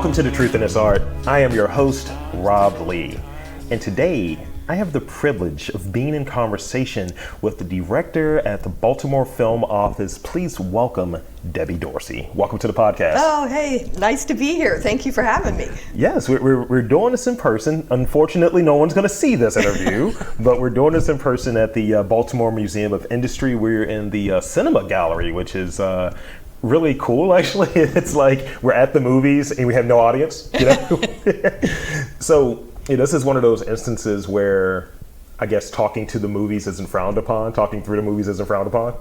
Welcome to The Truth in This Art. I am your host, Rob Lee. And today, I have the privilege of being in conversation with the director at the Baltimore Film Office. Please welcome Debbie Dorsey. Welcome to the podcast. Oh, hey, nice to be here. Thank you for having me. Yes, we're doing this in person. Unfortunately, no one's going to see this interview, but we're doing this in person at the Baltimore Museum of Industry. We're in the cinema gallery, which is really cool, actually. It's like we're at the movies and we have no audience, you know? So, this is one of those instances where I guess talking to the movies isn't frowned upon, talking through the movies isn't frowned upon.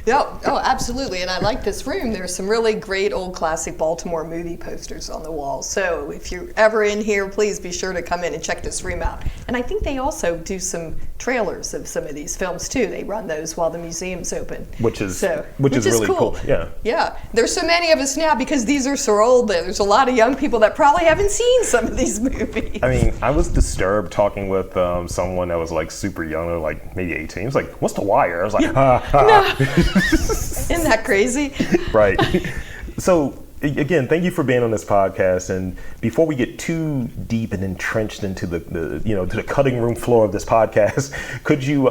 Oh, absolutely. And I like this room. There's some really great old classic Baltimore movie posters on the wall. So if you're ever in here, please be sure to come in and check this room out. And I think they also do some trailers of some of these films too. They run those while the museum's open. Which is really cool. Yeah. Yeah. There's so many of us now because these are so old that there's a lot of young people that probably haven't seen some of these movies. I mean, I was disturbed talking with someone that was like super young, like maybe 18. He was like, "What's The Wire?" I was like, "Ha ha." No. Isn't that crazy? Right. So again, thank you for being on this podcast. And before we get too deep and entrenched into to the cutting room floor of this podcast, could you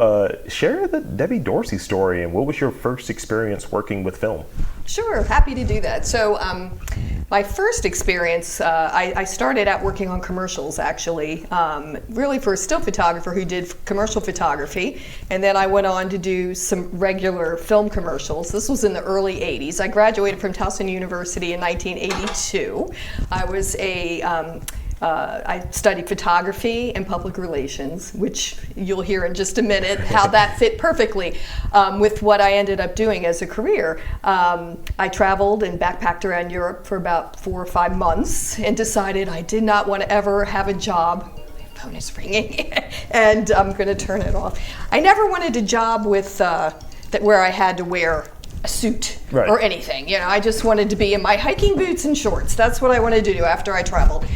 share the Debbie Dorsey story and what was your first experience working with film? Sure, happy to do that. So my first experience, I started out working on commercials, actually, really for a still photographer who did commercial photography. And then I went on to do some regular film commercials. This was in the early 80s. I graduated from Towson University in 1982. I studied photography and public relations, which you'll hear in just a minute how that fit perfectly with what I ended up doing as a career. I traveled and backpacked around Europe for about 4 or 5 months and decided I did not want to ever have a job. My phone is ringing, and I'm going to turn it off. I never wanted a job with where I had to wear a suit or anything. I just wanted to be in my hiking boots and shorts. That's what I wanted to do after I traveled.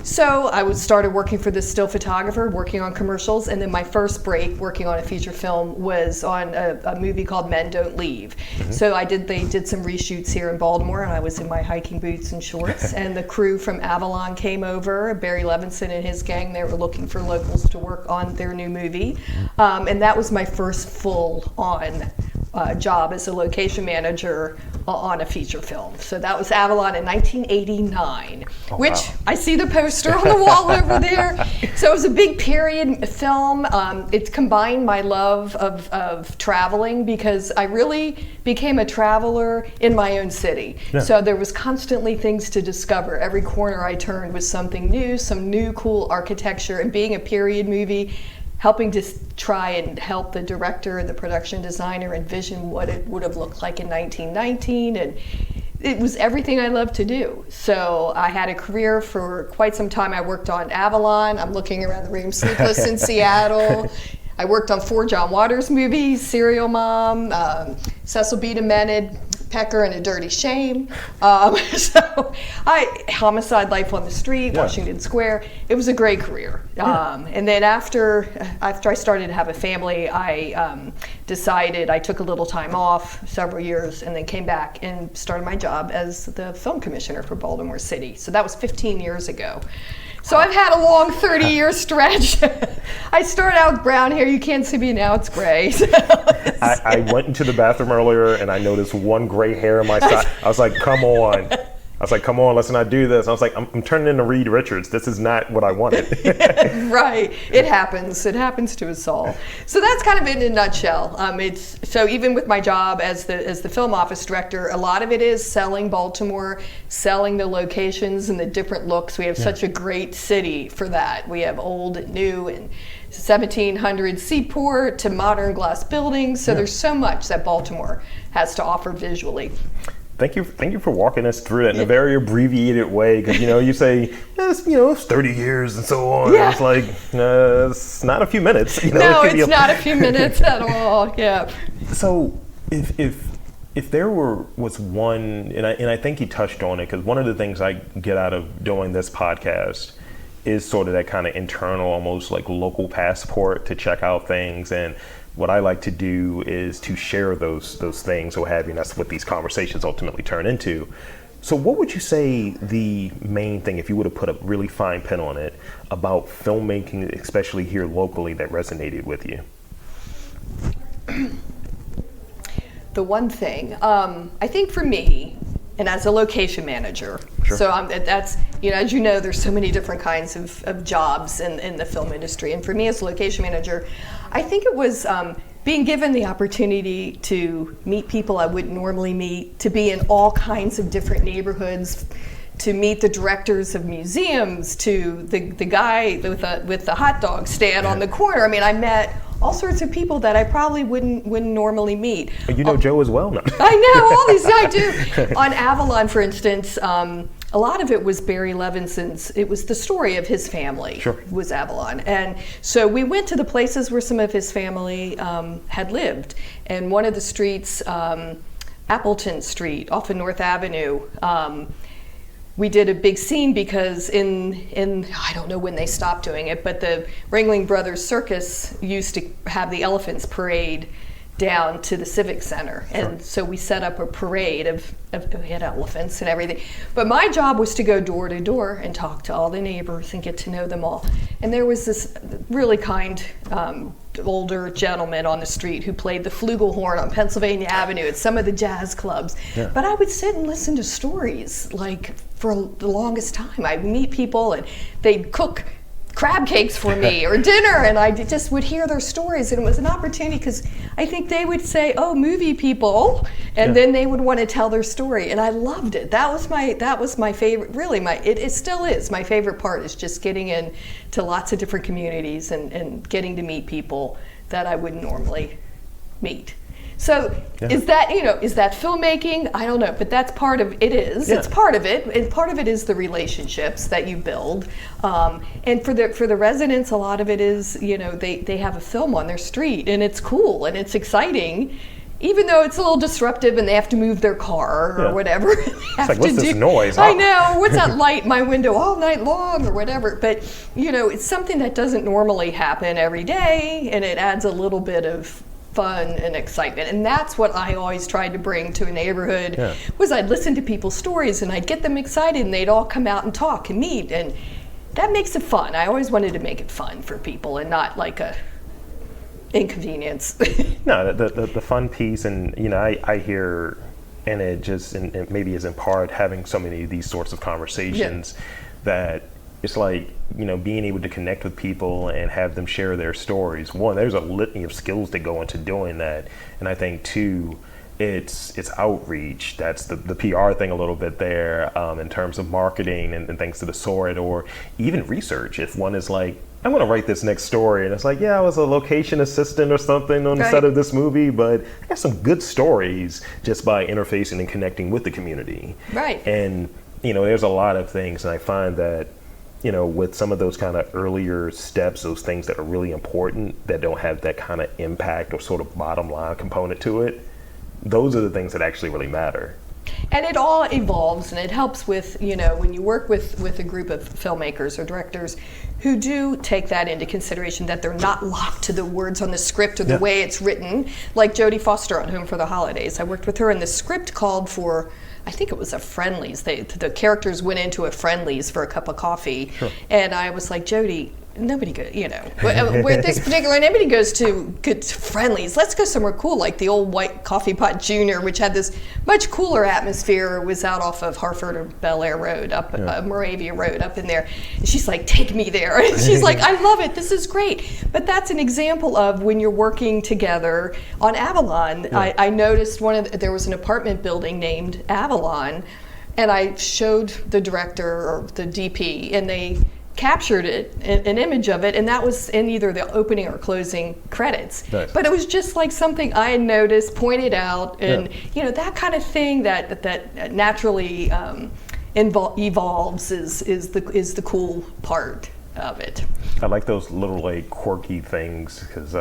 So I started working for this still photographer, working on commercials, and then my first break working on a feature film was on a movie called Men Don't Leave. Mm-hmm. So they did some reshoots here in Baltimore, and I was in my hiking boots and shorts, and the crew from Avalon came over, Barry Levinson and his gang. They were looking for locals to work on their new movie, and that was my first full-on job as a location manager on a feature film. So that was Avalon in 1989, which wow. I see the poster on the wall over there. So it was a big period film. It combined my love of traveling because I really became a traveler in my own city. Yeah. So there was constantly things to discover. Every corner I turned was something new, some new cool architecture, and being a period movie, helping to try and help the director and the production designer envision what it would have looked like in 1919. And it was everything I loved to do. So I had a career for quite some time. I worked on Avalon. I'm looking around the room, Sleepless in Seattle. I worked on 4 John Waters movies, Serial Mom, Cecil B. Demented, Pecker and a Dirty Shame. Homicide, Life on the Street, yeah. Washington Square. It was a great career. Yeah. And then after I started to have a family, I decided I took a little time off, several years, and then came back and started my job as the film commissioner for Baltimore City. So that was 15 years ago. So I've had a long 30-year stretch. I started out brown hair. You can't see me now. It's gray. I went into the bathroom earlier and I noticed one gray hair on my side. I was like, come on. Let's not do this. I was like, I'm turning into Reed Richards. This is not what I wanted. Right. It happens. It happens to us all. So that's kind of it in a nutshell. So even with my job as the film office director, a lot of it is selling Baltimore, selling the locations and the different looks. We have such a great city for that. We have old and new and 1700 seaport to modern glass buildings. So there's so much that Baltimore has to offer visually. Thank you for walking us through it in a very abbreviated way, because you say it's 30 years and so on. Yeah. It's like it's not a few minutes. No, it's not a few minutes at all. Yeah. So if there was one, and I think you touched on it, because one of the things I get out of doing this podcast is sort of that kind of internal, almost like local passport to check out things. And what I like to do is to share those things or have you. And that's what these conversations ultimately turn into. So what would you say the main thing, if you were to put a really fine pin on it, about filmmaking, especially here locally, that resonated with you? The one thing, I think for me, and as a location manager, Sure. so that's, as you know, there's so many different kinds of jobs in the film industry. And for me as a location manager, I think it was being given the opportunity to meet people I wouldn't normally meet, to be in all kinds of different neighborhoods, to meet the directors of museums, to the guy with the hot dog stand on the corner. I mean, I met all sorts of people that I probably wouldn't normally meet. You know Joe as well now. I know, all these, I do. On Avalon, for instance, a lot of it was Barry Levinson's, it was the story of his family, Sure. was Avalon. And so we went to the places where some of his family had lived. And one of the streets, Appleton Street off of North Avenue, we did a big scene because in I don't know when they stopped doing it, but the Ringling Brothers Circus used to have the elephants parade down to the Civic Center. And so we set up a parade of we had elephants and everything. But my job was to go door to door and talk to all the neighbors and get to know them all. And there was this really kind older gentleman on the street who played the flugelhorn on Pennsylvania Avenue at some of the jazz clubs. Yeah. But I would sit and listen to stories like for the longest time. I'd meet people and they'd cook crab cakes for me or dinner, and I just would hear their stories, and it was an opportunity because I think they would say, "Oh, movie people," and then they would want to tell their story, and I loved it. That was my favorite. Really, it still is my favorite part, is just getting in to lots of different communities and getting to meet people that I wouldn't normally meet. So is that filmmaking? I don't know, but that's part of it. It's part of it, and part of it is the relationships that you build. And for the residents, a lot of it is, they have a film on their street, and it's cool and it's exciting, even though it's a little disruptive and they have to move their car or whatever. It's like, what's this noise? I know, what's that light in my window all night long or whatever. But it's something that doesn't normally happen every day, and it adds a little bit of fun and excitement. And that's what I always tried to bring to a neighborhood, was I'd listen to people's stories and I'd get them excited, and they'd all come out and talk and meet, and that makes it fun. I always wanted to make it fun for people and not like a inconvenience. No, the fun piece, and I hear, and it maybe is in part having so many of these sorts of conversations that it's like, being able to connect with people and have them share their stories. One, there's a litany of skills that go into doing that. And I think two, it's outreach. That's the PR thing a little bit there, in terms of marketing and things to the sort, or even research. If one is like, I'm going to write this next story, and it's like, I was a location assistant or something on the set of this movie, but I got some good stories just by interfacing and connecting with the community. Right. And, there's a lot of things, and I find that with some of those kind of earlier steps, those things that are really important that don't have that kind of impact or sort of bottom line component to it, those are the things that actually really matter. And it all evolves, and it helps with, when you work with a group of filmmakers or directors who do take that into consideration, that they're not locked to the words on the script or the way it's written. Like Jodie Foster on Home for the Holidays. I worked with her, and the script called for, I think it was a Friendlies. The characters went into a Friendlies for a cup of coffee, and I was like, Jodie, nobody goes, with this particular, nobody goes to good Friendlies. Let's go somewhere cool, like the old White Coffee Pot Junior, which had this much cooler atmosphere. It was out off of Hartford or Bel Air Road, up Moravia Road, up in there. And she's like, take me there. And she's like, I love it. This is great. But that's an example of when you're working together. On Avalon, I noticed there was an apartment building named Avalon, and I showed the director or the DP, and they captured it, an image of it, and that was in either the opening or closing credits. Nice. But it was just like something I had noticed, pointed out, and that kind of thing that naturally evolves is the cool part of it. I like those little quirky things, because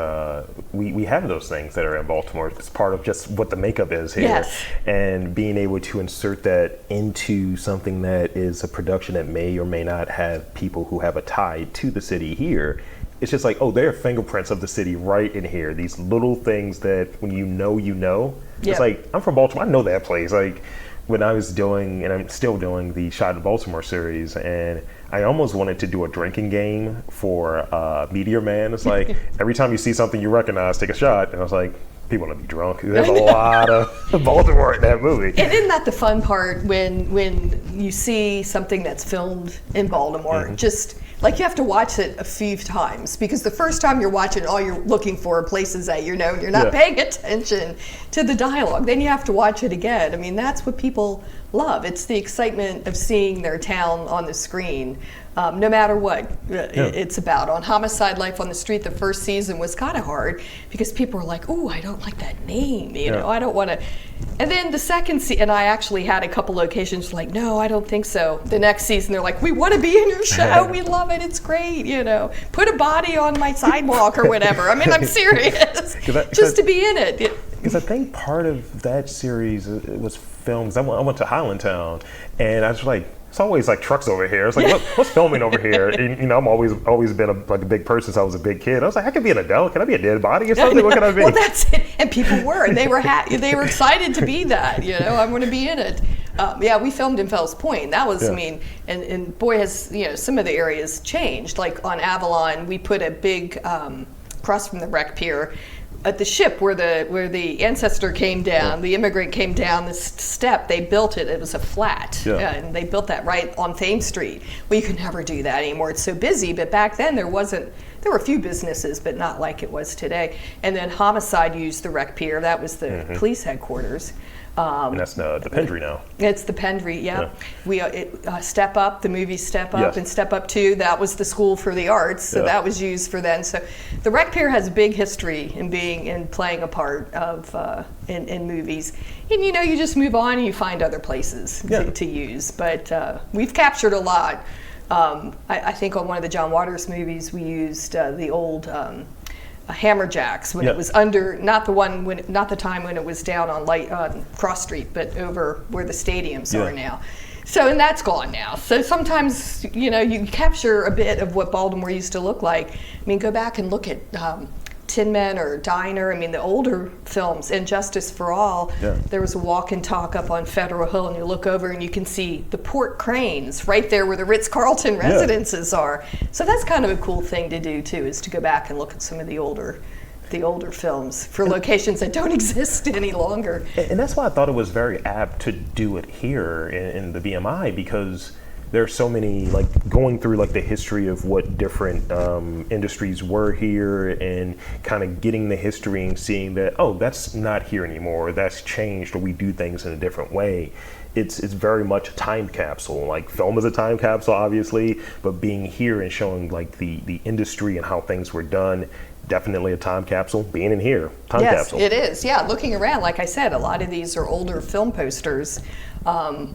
we have those things that are in Baltimore. It's part of just what the makeup is here. Yes. And being able to insert that into something that is a production that may or may not have people who have a tie to the city here. It's just like, there are fingerprints of the city right in here. These little things that when you know. It's like, I'm from Baltimore, I know that place. Like, when I was doing, and I'm still doing, the Shot in Baltimore series, and I almost wanted to do a drinking game for Meteor Man. It's like every time you see something you recognize, take a shot. And I was like, people want to be drunk. There's a lot of Baltimore in that movie. And isn't that the fun part when you see something that's filmed in Baltimore? Just like you have to watch it a few times, because the first time you're watching, all you're looking for are places that you're not paying attention to the dialogue. Then you have to watch it again. I mean, that's what people love. It's the excitement of seeing their town on the screen, no matter what it's about. On Homicide: Life on the Street, the first season was kind of hard because people were like, "Oh, I don't like that name," you know, I don't want to. And then the second season, and I actually had a couple locations like, "No, I don't think so." The next season, they're like, "We want to be in your show. We love it. It's great. You know, put a body on my sidewalk or whatever." I mean, I'm serious, just to be in it. Because I think part of that series was filmed. I went to Highlandtown, and I was like, it's always like trucks over here. It's like, what's filming over here? And, you know, I'm always been a big person, so I was a big kid. I was like, I could be an adult. Can I be a dead body or something? What can I be? Well, that's it. And people were, and they were they were excited to be that. You know, I'm going to be in it. We filmed in Fells Point. That was, I mean, and boy, has, you know, some of the areas changed. Like on Avalon, we put a big across from the wreck pier. At the ship where the ancestor came down, the immigrant came down this step, they built it. It was a flat, and they built that right on Thames Street. Well, you can never do that anymore. It's so busy. But back then there were a few businesses, but not like it was today. And then Homicide used the wreck pier. That was the police headquarters. And that's the Pendry now. It's the Pendry, We Step Up, the movie Step Up, and Step Up 2, that was the School for the Arts, so that was used for then. So the Rec Pier has a big history in playing a part of in movies. And you know, you just move on and you find other places to use. But we've captured a lot. I think on one of the John Waters movies, we used the old Hammerjacks when it was under, not the time when it was down on Cross Street, but over where the stadiums are now. So, and that's gone now. So sometimes, you know, you capture a bit of what Baltimore used to look like. I mean, go back and look at Tin Men or Diner. I mean, the older films, and Justice for All. There was a walk and talk up on Federal Hill, and you look over and you can see the port cranes right there where the Ritz-Carlton residences are. So that's kind of a cool thing to do too, is to go back and look at some of the older films for locations that don't exist any longer. And that's why I thought it was very apt to do it here in the BMI, because there's so many, like, going through like the history of what different industries were here, and kind of getting the history and seeing that, oh, that's not here anymore, that's changed, or we do things in a different way. It's very much a time capsule. Like, film is a time capsule, obviously, but being here and showing like the industry and how things were done, definitely a time capsule. Being in here, time capsule. Yes, it is. Yeah, looking around, like I said, a lot of these are older film posters,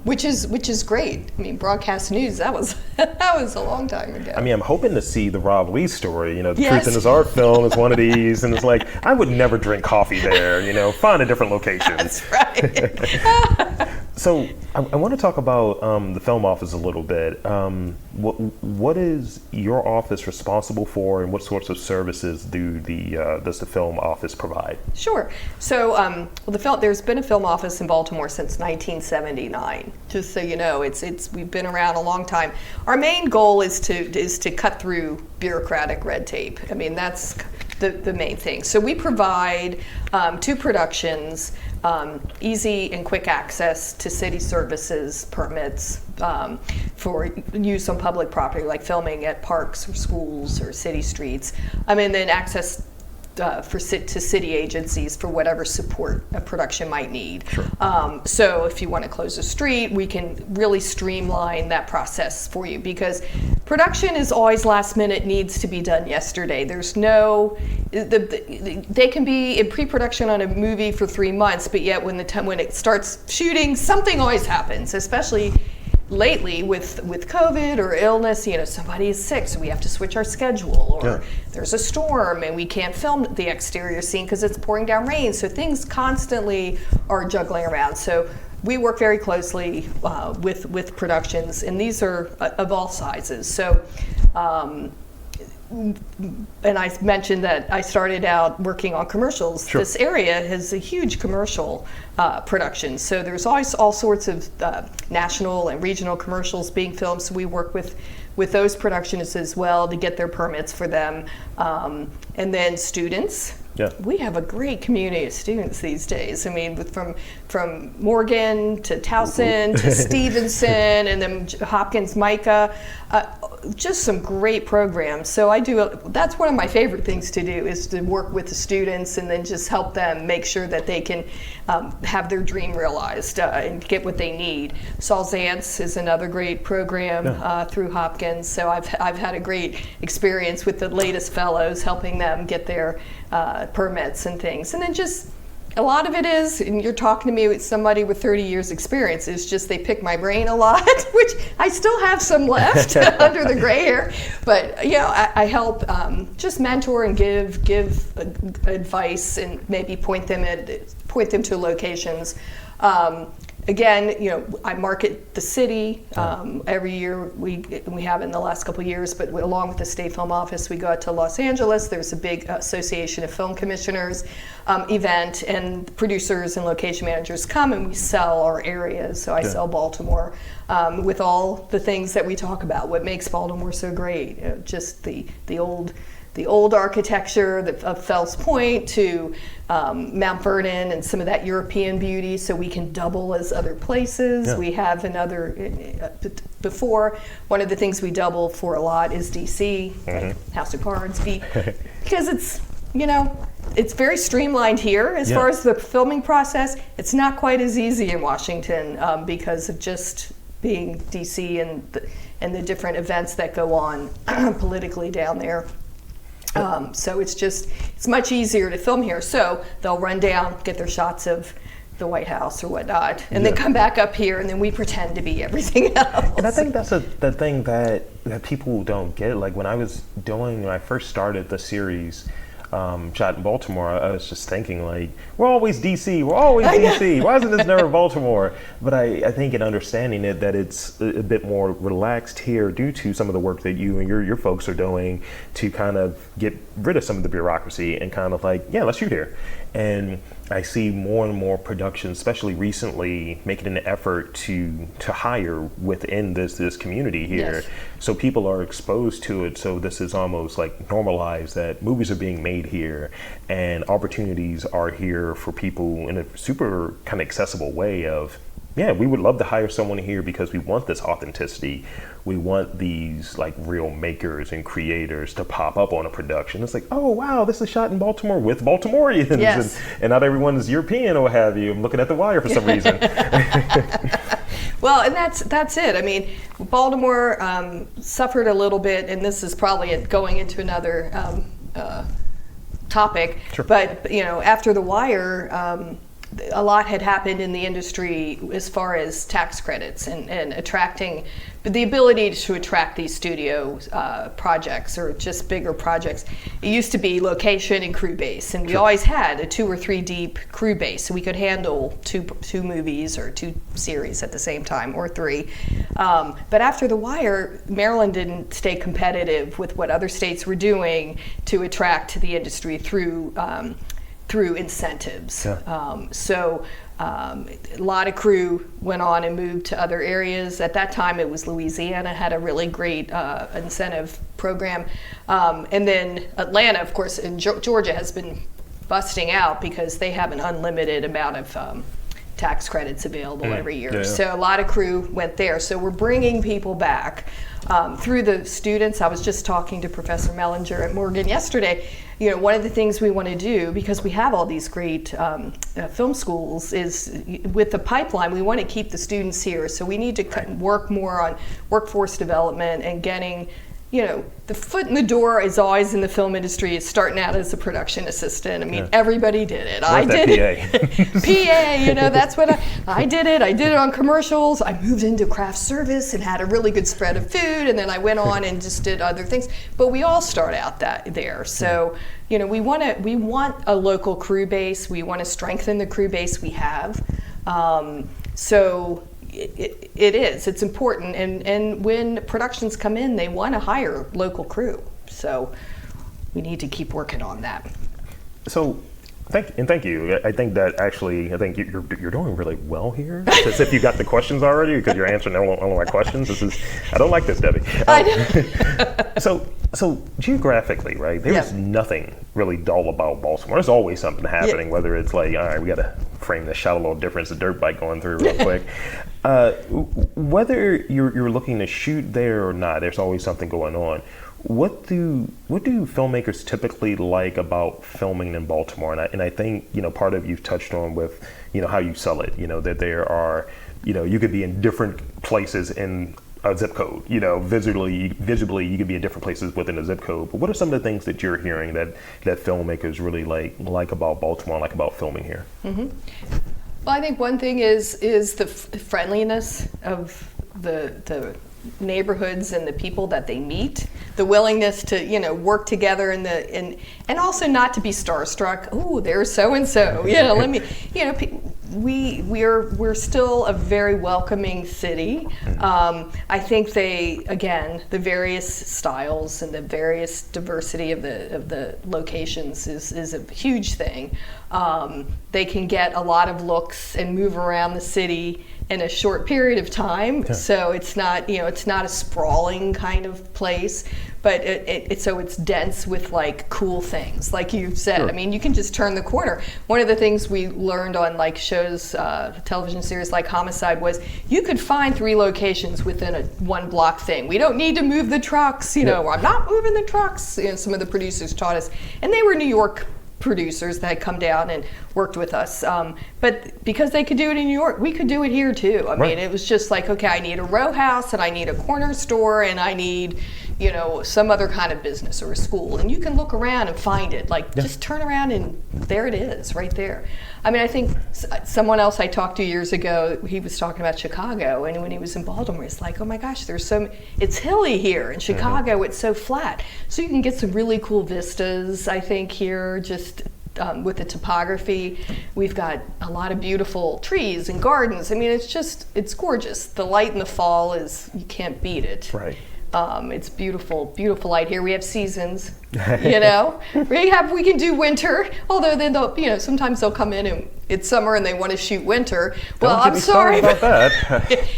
which is great. I mean, broadcast news, that was a long time ago. I mean, I'm hoping to see the Rob Lee story. You know, the Truth in His Art film is one of these, and it's like, I would never drink coffee there. You know, find a different location. That's right. So I want to talk about the film office a little bit. What is your office responsible for, and what sorts of services does the film office provide? Sure. So there's been a film office in Baltimore since 1979. Just so you know, we've been around a long time. Our main goal is to cut through bureaucratic red tape. I mean, that's the main thing. So we provide 2 productions. Easy and quick access to city services, permits for use on public property, like filming at parks or schools or city streets, and then access to city agencies for whatever support a production might need. Sure. So if you want to close a street, we can really streamline that process for you, because production is always last minute, needs to be done yesterday. There's no, they can be in pre-production on a movie for 3 months, but yet when it starts shooting, something always happens, especially lately with COVID or illness. You know, somebody is sick, so we have to switch our schedule, or there's a storm and we can't film the exterior scene because it's pouring down rain. So things constantly are juggling around. So we work very closely with productions, and these are of all sizes. So and I mentioned that I started out working on commercials. Sure. This area has a huge commercial production. So there's always all sorts of national and regional commercials being filmed. So we work with those productions as well to get their permits for them. And then students. Yeah. We have a great community of students these days. I mean, from Morgan to Towson to Stevenson and then Hopkins, Micah, just some great programs. So that's one of my favorite things to do, is to work with the students and then just help them make sure that they can have their dream realized and get what they need. Saul Zantz is another great program through Hopkins. So I've had a great experience with the latest fellows, helping them get their permits and things. And then just a lot of it is, and you're talking to me with somebody with 30 years experience, is just they pick my brain a lot, which I still have some left under the gray hair. But I help just mentor and give advice and maybe point them to locations. Again, I market the city every year. We have in the last couple of years, but along with the State Film Office, we go out to Los Angeles. There's a big Association of Film Commissioners event, and producers and location managers come and we sell our areas. So I sell Baltimore with all the things that we talk about. What makes Baltimore so great? Just the old architecture of Fells Point to Mount Vernon and some of that European beauty, so we can double as other places. Yeah. We have before, one of the things we double for a lot is DC, like House of Cards, because it's very streamlined here as far as the filming process. It's not quite as easy in Washington because of just being DC and the different events that go on politically down there. So it's much easier to film here. So they'll run down, get their shots of the White House or whatnot, and then come back up here, and then we pretend to be everything else. And I think that's the thing that people don't get. Like when I first started the series, shot in Baltimore, I was just thinking like, we're always DC, why isn't this never Baltimore? But I think in understanding it, that it's a bit more relaxed here due to some of the work that you and your folks are doing to kind of get rid of some of the bureaucracy and kind of like, let's shoot here. And I see more and more productions, especially recently, making an effort to hire within this community here. Yes. So people are exposed to it. So this is almost like normalized that movies are being made here and opportunities are here for people in a super kind of accessible way of, we would love to hire someone here because we want this authenticity. We want these like real makers and creators to pop up on a production. It's like, oh wow, this is shot in Baltimore with Baltimoreans. Yes. And not everyone is European or what have you. I'm looking at The Wire for some reason. Well, and that's it. I mean, Baltimore suffered a little bit, and this is probably going into another topic. Sure. But after The Wire, a lot had happened in the industry as far as tax credits and attracting the ability to attract these studio projects or just bigger projects. It used to be location and crew base, and we always had a 2 or 3 deep crew base, so we could handle two movies or 2 series at the same time, or 3. But after The Wire, Maryland didn't stay competitive with what other states were doing to attract the industry through incentives. Yeah. So a lot of crew went on and moved to other areas. At that time, it was Louisiana had a really great incentive program. And then Atlanta, of course, and Georgia has been busting out because they have an unlimited amount of tax credits available every year. Yeah. So a lot of crew went there. So we're bringing people back through the students. I was just talking to Professor Mellinger at Morgan yesterday. One of the things we want to do, because we have all these great film schools, is with the pipeline, we want to keep the students here. So we need to work more on workforce development and getting, the foot in the door is always in the film industry. Is starting out as a production assistant. I mean, everybody did it. I did it. PA, that's what I did it. I did it on commercials. I moved into craft service and had a really good spread of food, and then I went on and just did other things. But we all start out there. So, we want a local crew base. We want to strengthen the crew base we have. So it's important, and when productions come in, they want to hire local crew. So we need to keep working on that. So, thank you. I think that actually, you're doing really well here. It's as if you got the questions already because you're answering all of my questions. I don't like this, Debbie. I know. So geographically, right? There's nothing really dull about Baltimore. There's always something happening. Whether it's like, all right, we got to frame this shot a little different. It's a dirt bike going through real quick. Whether you're looking to shoot there or not, there's always something going on. What do filmmakers typically like about filming in Baltimore? And I think, part of you've touched on with, how you sell it, that there are, you could be in different places in a zip code, visibly you could be in different places within a zip code. But what are some of the things that you're hearing that filmmakers really like about Baltimore, like about filming here? Mm-hmm. Well, I think one thing is the friendliness of the neighborhoods and the people that they meet, the willingness to work together and also not to be starstruck. Oh, there's so and so. Let me we're still a very welcoming city. I think the various styles and the various diversity of the locations is a huge thing. They can get a lot of looks and move around the city in a short period of time. So it's not a sprawling kind of place, but it's dense with like cool things, like you said. Sure. I mean, you can just turn the corner. One of the things we learned on like shows, television series like Homicide, was you could find 3 locations within a 1 block thing. We don't need to move the trucks. I'm not moving the trucks. Some of the producers taught us, and they were New York producers that had come down and worked with us. But because they could do it in New York, we could do it here too. I mean, it was just like, okay, I need a row house and I need a corner store and I need, some other kind of business or a school. And you can look around and find it. Just turn around and there it is, right there. I mean, I think someone else I talked to years ago, he was talking about Chicago, and when he was in Baltimore, he's like, oh my gosh, it's hilly here. In Chicago, it's so flat. So you can get some really cool vistas, I think, here, just with the topography. We've got a lot of beautiful trees and gardens. I mean, it's gorgeous. The light in the fall you can't beat it. Right. It's beautiful, beautiful light here. We have seasons, we can do winter, although then sometimes they'll come in and it's summer and they want to shoot winter. Well, I'm sorry about that.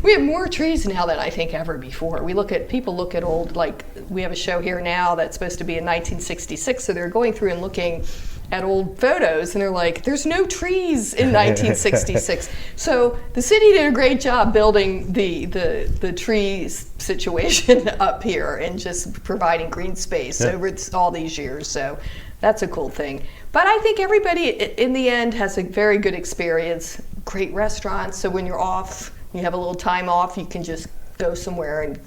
We have more trees now than I think ever before. People look at old, like we have a show here now that's supposed to be in 1966, so they're going through and looking at old photos and they're like, there's no trees in 1966. So the city did a great job building the trees situation up here and just providing green space over all these years. So that's a cool thing. But I think everybody in the end has a very good experience. Great restaurants, so when you're off, you have a little time off, you can just go somewhere and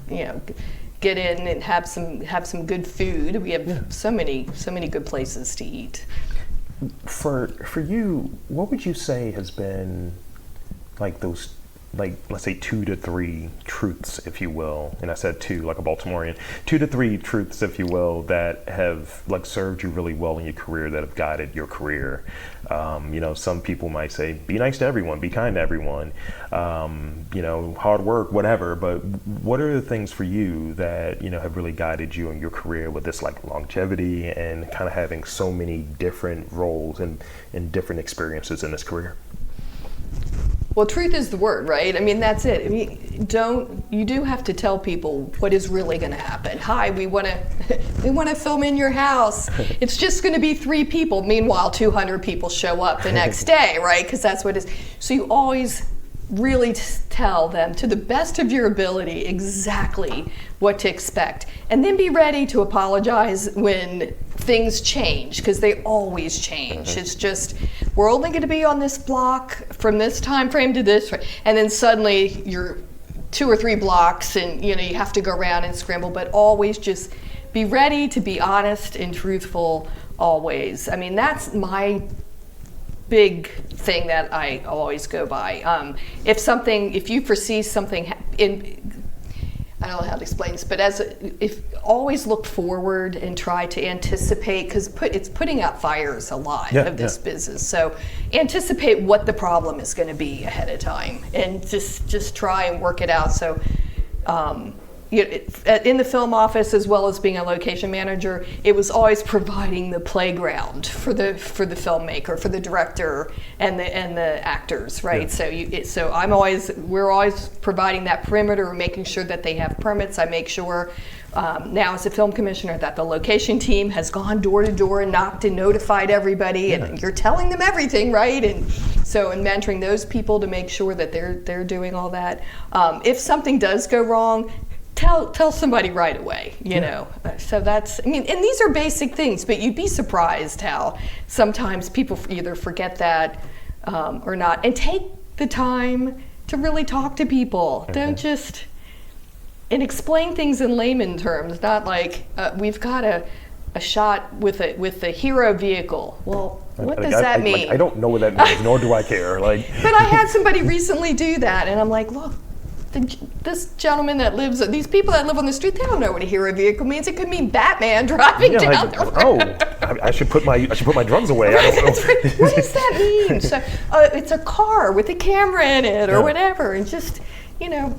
get in and have some good food. We have so many good places to eat. For you, what would you say has been like those, like, let's say 2 to 3 truths, if you will, and I said 2 like a Baltimorean, 2 to 3 truths, if you will, that have like served you really well in your career, that have guided your career? Some people might say, be nice to everyone, be kind to everyone, hard work, whatever. But what are the things for you that, have really guided you in your career with this like longevity and kind of having so many different roles and different experiences in this career? Well, truth is the word, right? I mean, that's it. I mean, you do have to tell people what is really going to happen. Hi, we want to film in your house. It's just going to be 3 people. Meanwhile, 200 people show up the next day, right? Because that's what it is. So you always really tell them to the best of your ability exactly what to expect, and then be ready to apologize when things change, because they always change. It's just, we're only going to be on this block from this time frame to this, and then suddenly you're 2 or 3 blocks and you have to go around and scramble. But always just be ready to be honest and truthful always. I mean, that's my big thing that I always go by. If you foresee something I don't know how to explain this, but always look forward and try to anticipate, because it's putting out fires a lot of this business. So anticipate what the problem is going to be ahead of time, and just try and work it out. So in the film office, as well as being a location manager, it was always providing the playground for the filmmaker, for the director, and the actors, right? So we're always providing that perimeter, making sure that they have permits. I make sure now as a film commissioner that the location team has gone door to door and knocked and notified everybody, and you're telling them everything, right? And so in mentoring those people to make sure that they're doing all that. If something does go wrong, tell somebody right away, you know. So that's, I mean, and these are basic things, but you'd be surprised how sometimes people either forget that or not. And take the time to really talk to people. Don't just, and explain things in layman terms, not like we've got a shot with a hero vehicle. Well, what does that mean? I don't know what that means, nor do I care. Like, but I had somebody recently do that, and I'm like, look, this gentleman that lives, these people that live on the street, they don't know what a hero vehicle means. It could mean Batman driving down the road. I should put my drugs away. Right, I don't know. What does that mean? So it's a car with a camera in it, or whatever, and just, you know.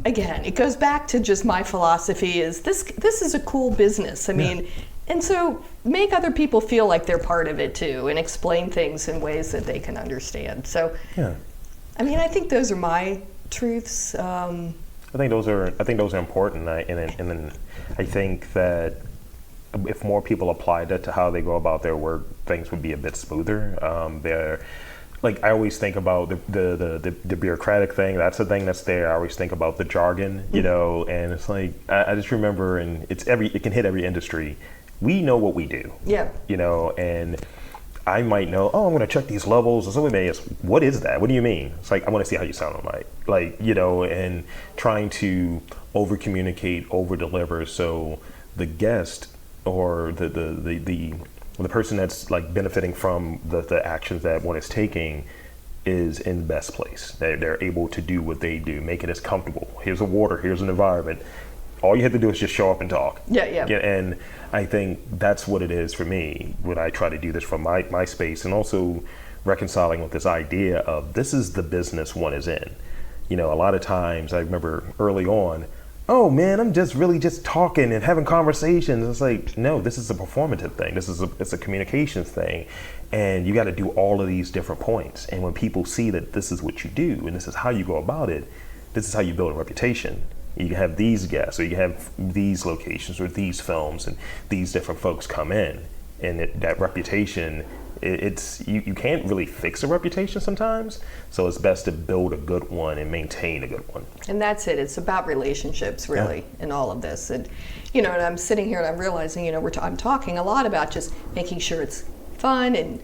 Again, it goes back to just my philosophy is this is a cool business. I mean, and so make other people feel like they're part of it too, and explain things in ways that they can understand. So, I mean, I think those are my truths. I think those are important, and then I think that if more people applied that to how they go about their work, things would be a bit smoother. Like, I always think about the bureaucratic thing. That's the thing that's there. I always think about the jargon, you know, and it's like, I just remember, and it can hit every industry. We know what we do, you know, and I might know, I'm going to check these levels, and somebody may ask, what is that? What do you mean? It's like, I want to see how you sound on mic, like, you know, and trying to over communicate, over deliver, so the guest or the person that's like benefiting from the actions that one is taking is in the best place. They're able to do what they do, make it as comfortable. Here's a water, here's an environment. All you have to do is just show up and talk. Yeah. And I think that's what it is for me when I try to do this from my space, and also reconciling with this idea of this is the business one is in. You know, a lot of times I remember early on, oh man, I'm just really just talking and having conversations. It's like, no, this is a performative thing. It's a communications thing. And you got to do all of these different points. And when people see that this is what you do and this is how you go about it, this is how you build a reputation. You have these guests, or you have these locations or these films, and these different folks come in, and that reputation, you can't really fix a reputation sometimes, so it's best to build a good one and maintain a good one. And that's it. It's about relationships, really, in all of this. And you know, and I'm sitting here and I'm realizing, you know, I'm talking a lot about just making sure it's fun and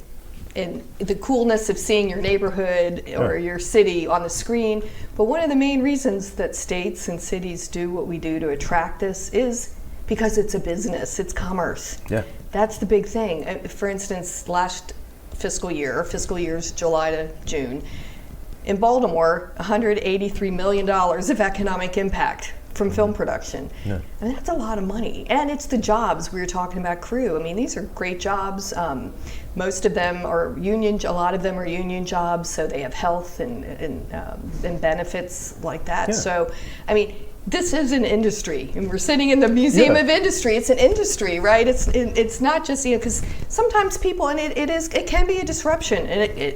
the coolness of seeing your neighborhood or your city on the screen. But one of the main reasons that states and cities do what we do to attract this is because it's a business, it's commerce. That's the big thing. For instance, last fiscal year's July to June, in Baltimore, $183 million of economic impact from film production. I mean, that's a lot of money. And it's the jobs. We were talking about crew. I mean, these are great jobs. Most of them are union, a lot of them are union jobs, so they have health and benefits like that. So, I mean, this is an industry, and we're sitting in the Museum of Industry. It's an industry, right? It's not just, you know, because sometimes people, and it can be a disruption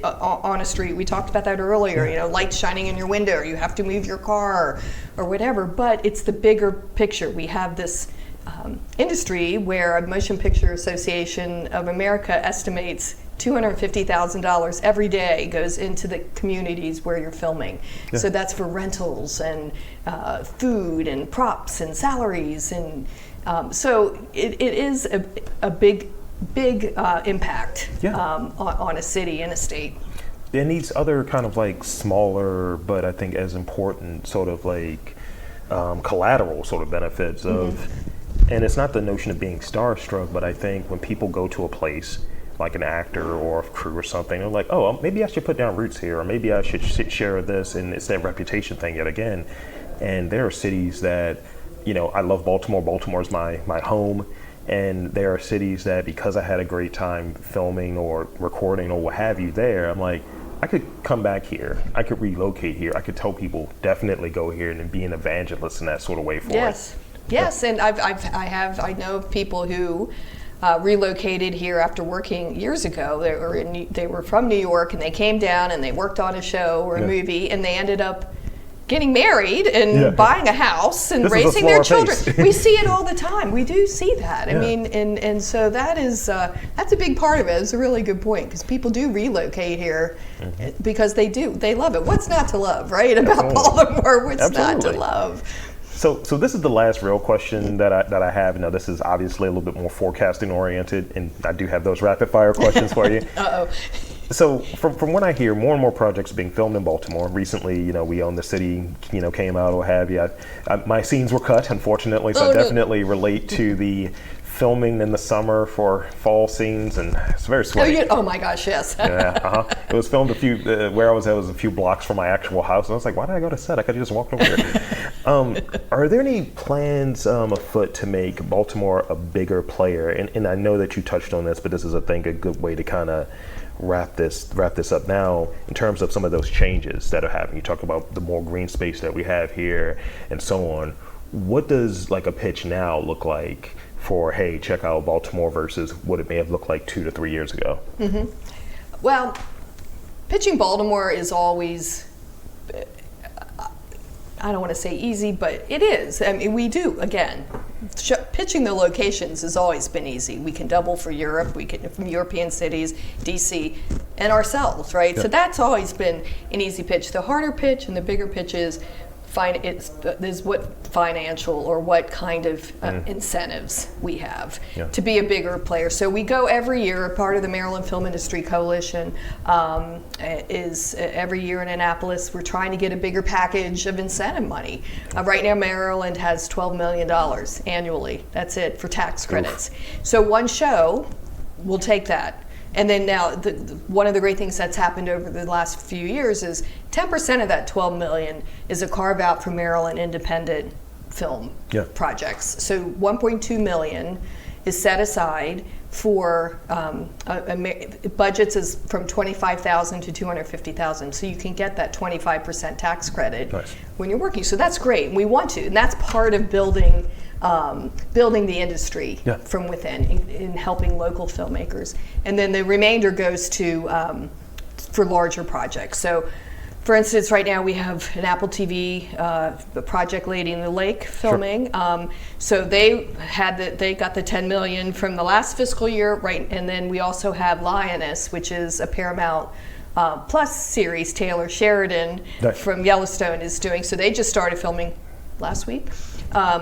on a street. We talked about that earlier. You know, lights shining in your window, or you have to move your car, or whatever. But it's the bigger picture. We have this industry where a Motion Picture Association of America estimates $250,000 every day goes into the communities where you're filming. So that's for rentals and food and props and salaries, and so it is a big impact on a city and a state. It needs other kind of like smaller, but I think as important sort of like collateral sort of benefits of, and it's not the notion of being starstruck, but I think when people go to a place like an actor or a crew or something, they're like, oh, maybe I should put down roots here, or maybe I should share this, and it's that reputation thing yet again. And there are cities that, you know, I love Baltimore. Baltimore's my home, and there are cities that because I had a great time filming or recording or what have you there, I'm like, I could come back here, I could relocate here, I could tell people definitely go here and be an evangelist in that sort of way for it. Yes, and I know of people who relocated here after working years ago. They were from New York, and they came down and they worked on a show or a movie, and they ended up getting married and buying a house and raising their children. We see it all the time. We do see that. I mean, and so that's a big part of it. It's a really good point, because people do relocate here because they love it. What's not to love, right? About Baltimore, what's not to love? So this is the last real question that I have. Now, this is obviously a little bit more forecasting oriented, and I do have those rapid fire questions for you. So from what I hear, more and more projects are being filmed in Baltimore. Recently, We Own the City, came out, or what have you. My scenes were cut, unfortunately, so I definitely relate to the filming in the summer for fall scenes, and it's very sweaty. Oh my gosh, yes. It was filmed where I was at was a few blocks from my actual house, and I was like, why did I go to set? I could have just walked over here. Are there any plans afoot to make Baltimore a bigger player? And I know that you touched on this, but this is, I think, a good way to kind of wrap this up now in terms of some of those changes that are happening. You talk about the more green space that we have here and so on. What does like a pitch now look like for, hey, check out Baltimore versus what it may have looked like 2 to 3 years ago? Well, pitching Baltimore is always, I don't want to say easy, but it is. I mean, we do, again, pitching the locations has always been easy. We can double for Europe, we can from European cities, DC, and ourselves, right? So that's always been an easy pitch. The harder pitch and the bigger pitch is what financial or what kind of incentives we have to be a bigger player. So we go every year. Part of the Maryland Film Industry Coalition is every year in Annapolis. We're trying to get a bigger package of incentive money. Right now, Maryland has $12 million annually. That's it for tax credits. So one show will take that. And then now, one of the great things that's happened over the last few years is 10% of that $12 million is a carve out for Maryland independent film projects. So $1.2 million is set aside for budgets is from $25,000 to $250,000. So you can get that 25% tax credit when you're working. So that's great. We want to, and that's part of building the industry from within in helping local filmmakers. And then the remainder goes to for larger projects. So for instance, right now we have an Apple TV project, Lady in the Lake, filming. So they got the $10 million from the last fiscal year, right? And then we also have Lioness, which is a Paramount Plus series. Taylor Sheridan from Yellowstone is doing. So they just started filming last week.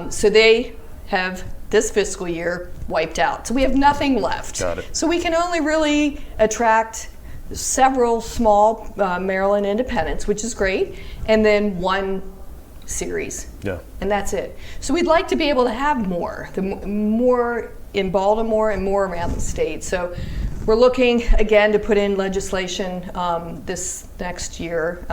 So they have this fiscal year wiped out. So we have nothing left. Got it. So we can only really attract several small Maryland independents, which is great, and then one series. And that's it. So we'd like to be able to have more in Baltimore and more around the state. So we're looking again to put in legislation this next year,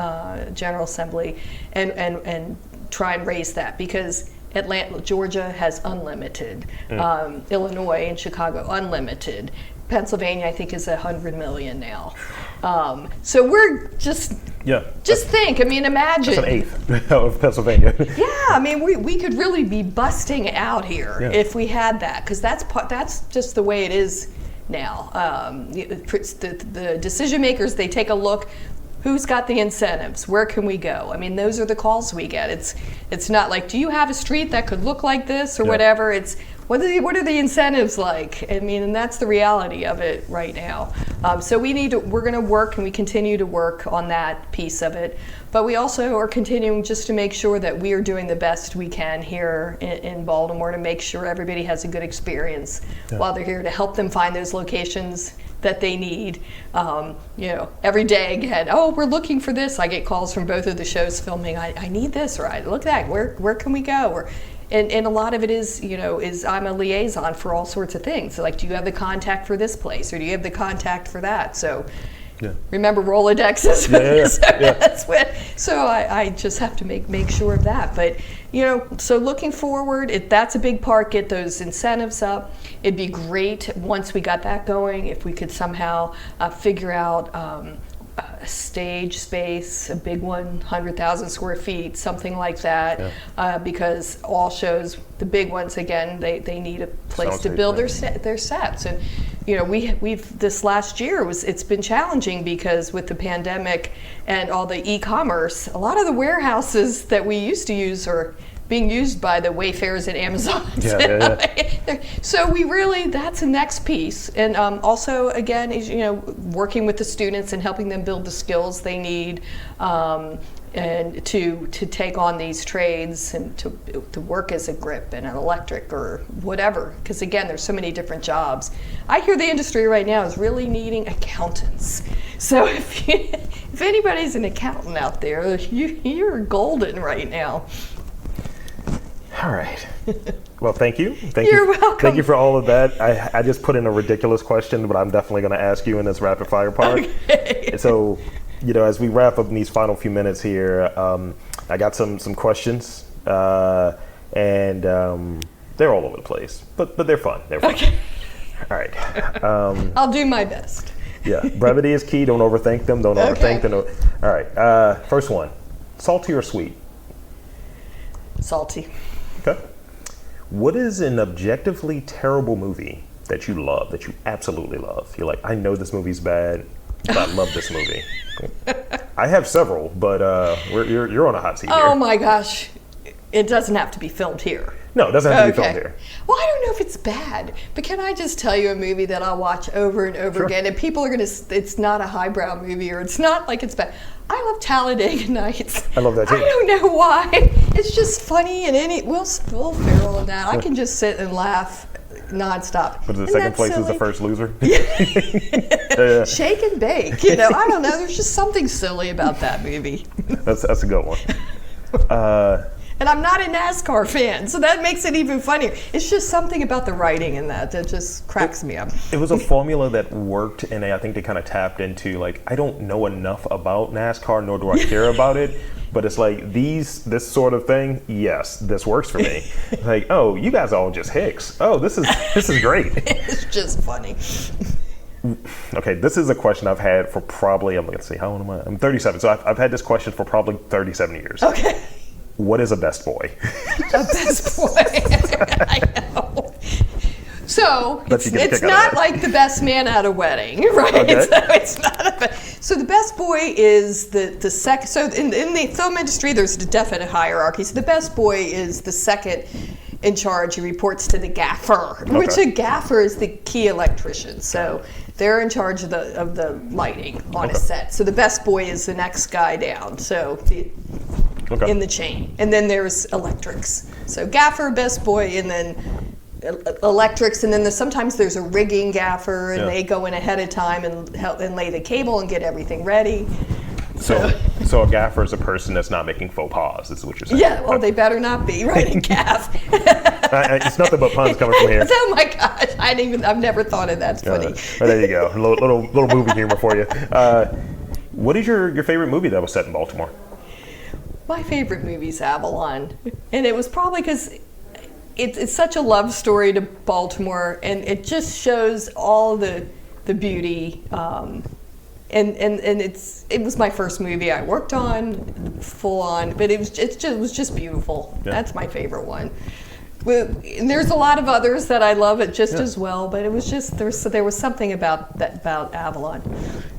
General Assembly, and try and raise that, because Atlanta, Georgia has unlimited, Illinois and Chicago unlimited. Pennsylvania, I think, is $100 million now. So we're just think. I mean, imagine. That's an eighth of Pennsylvania. I mean, we could really be busting out here if we had that, because that's just the way it is now. The decision makers, they take a look. Who's got the incentives? Where can we go? I mean, those are the calls we get. It's not like, do you have a street that could look like this or whatever? It's what are the incentives like? I mean, and that's the reality of it right now. So we're going to work, and we continue to work on that piece of it. But we also are continuing just to make sure that we are doing the best we can here in Baltimore to make sure everybody has a good experience while they're here, to help them find those locations that they need. Every day again, we're looking for this. I get calls from both of the shows filming. I need this, or look at that. Where can we go? And a lot of it is I'm a liaison for all sorts of things. So like, do you have the contact for this place, or do you have the contact for that? So remember Rolodexes? That's what. So I just have to make sure of that. But so looking forward, that's a big part. Get those incentives up. It'd be great once we got that going if we could somehow figure out a stage space, a big one, 100,000 square feet, something like that, because all shows, the big ones, again, they need a place to build their sets. And we've this last year it's been challenging because with the pandemic and all the e-commerce, a lot of the warehouses that we used to use are being used by the Wayfairs and Amazons. So that's the next piece. And also, again, is, working with the students and helping them build the skills they need and to take on these trades and to work as a grip and an electric or whatever. Because again, there's so many different jobs. I hear the industry right now is really needing accountants. So if anybody's an accountant out there, you're golden right now. All right. Well, thank you. You're welcome. Thank you for all of that. I just put in a ridiculous question, but I'm definitely going to ask you in this rapid fire part. Okay. So, as we wrap up in these final few minutes here, I got some questions, and they're all over the place, but they're fun. They're fun. Okay. All right. I'll do my best. Yeah. Brevity is key. Don't overthink them. Don't overthink them. All right. First one: salty or sweet? Salty. Okay. What is an objectively terrible movie that you love, that you absolutely love? You're like, I know this movie's bad, but I love this movie. I have several, but you're on a hot seat here. Oh my gosh. It doesn't have to be filmed here. No, it doesn't have to be filmed here. Well, I don't know if it's bad, but can I just tell you a movie that I'll watch over and over again, and people are going to, it's not a highbrow movie, or it's not like it's bad. I love Talladega Nights. I love that too. I don't know why. It's just funny, and Will Ferrell and that. I can just sit and laugh nonstop. But the second place is the first loser? Yeah. Shake and bake. I don't know. There's just something silly about that movie. That's a good one. And I'm not a NASCAR fan, so that makes it even funnier. It's just something about the writing in that just cracks me up. It was a formula that worked, and I think they kind of tapped into, like, I don't know enough about NASCAR, nor do I care about it, but it's like this sort of thing, yes, this works for me. Like, oh, you guys are all just hicks. Oh, this is great. It's just funny. Okay, this is a question I've had for probably, let's see, how old am I? I'm 37, so I've had this question for probably 37 years. Okay. What is a best boy? A best boy. I know. So it's not like the best man at a wedding, right? Okay. So it's not so the best boy is the second. So in the film industry, there's a definite hierarchy. So the best boy is the second in charge. He reports to the gaffer, which a gaffer is the key electrician. So they're in charge of the lighting on a set. So the best boy is the next guy down. So in the chain. And then there's electrics. So gaffer, best boy, and then electrics, and then sometimes there's a rigging gaffer, and they go in ahead of time and help and lay the cable and get everything ready. So a gaffer is a person that's not making faux pas, is what you're saying. Yeah, well, they better not be, right? A gaff. It's nothing but puns coming from here. Oh my gosh, I've never thought of that. It's funny. Well, there you go. A little movie humor for you. What is your favorite movie that was set in Baltimore? My favorite movie is Avalon, and it was probably because it's such a love story to Baltimore, and it just shows all the beauty. And it was my first movie I worked on, full on, but it was just beautiful. Yeah. That's my favorite one. And there's a lot of others that I love it just as well, but it was just there was something about Avalon.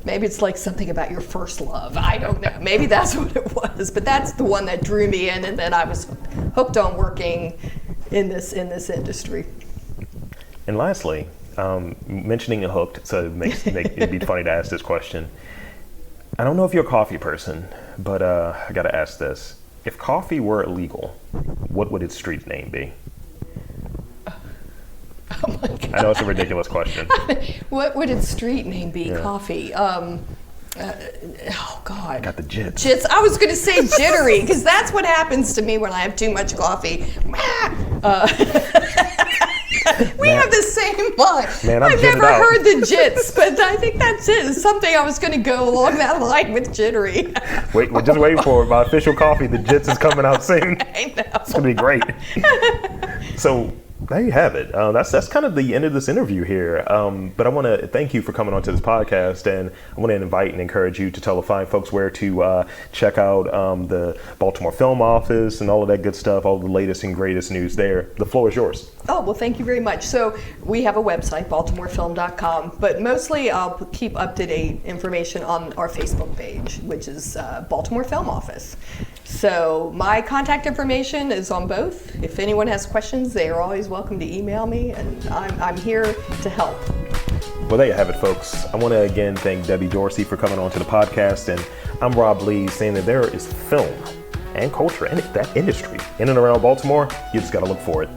Maybe it's like something about your first love. I don't know. Maybe that's what it was, but that's the one that drew me in, and then I was hooked on working in this industry. And lastly, mentioning a hooked, so it'd be funny to ask this question. I don't know if you're a coffee person, but I got to ask this: if coffee were illegal, what would its street name be? Oh my God. I know it's a ridiculous question. What would its street name be? Yeah. Coffee. Oh God. Got the jits. Jits. I was going to say jittery because that's what happens to me when I have too much coffee. We have the same line. Man, I've never heard the jits, but I think that's it. It's something I was going to go along that line with jittery. Wait, we're just waiting for it. My official coffee, the jits is coming out soon. I know. It's going to be great. So, There you have it. That's kind of the end of this interview here. But I want to thank you for coming onto this podcast, and I want to invite and encourage you to tell the fine folks where to check out the Baltimore Film Office and all of that good stuff, all the latest and greatest news there. The floor is yours. Oh, well, thank you very much. So we have a website, baltimorefilm.com, but mostly I'll keep up-to-date information on our Facebook page, which is Baltimore Film Office. So my contact information is on both. If anyone has questions, they are always welcome to email me, and I'm here to help. Well, there you have it, folks. I want to again thank Debbie Dorsey for coming on to the podcast, and I'm Rob Lee, saying that there is film and culture in that industry in and around Baltimore. You just got to look for it.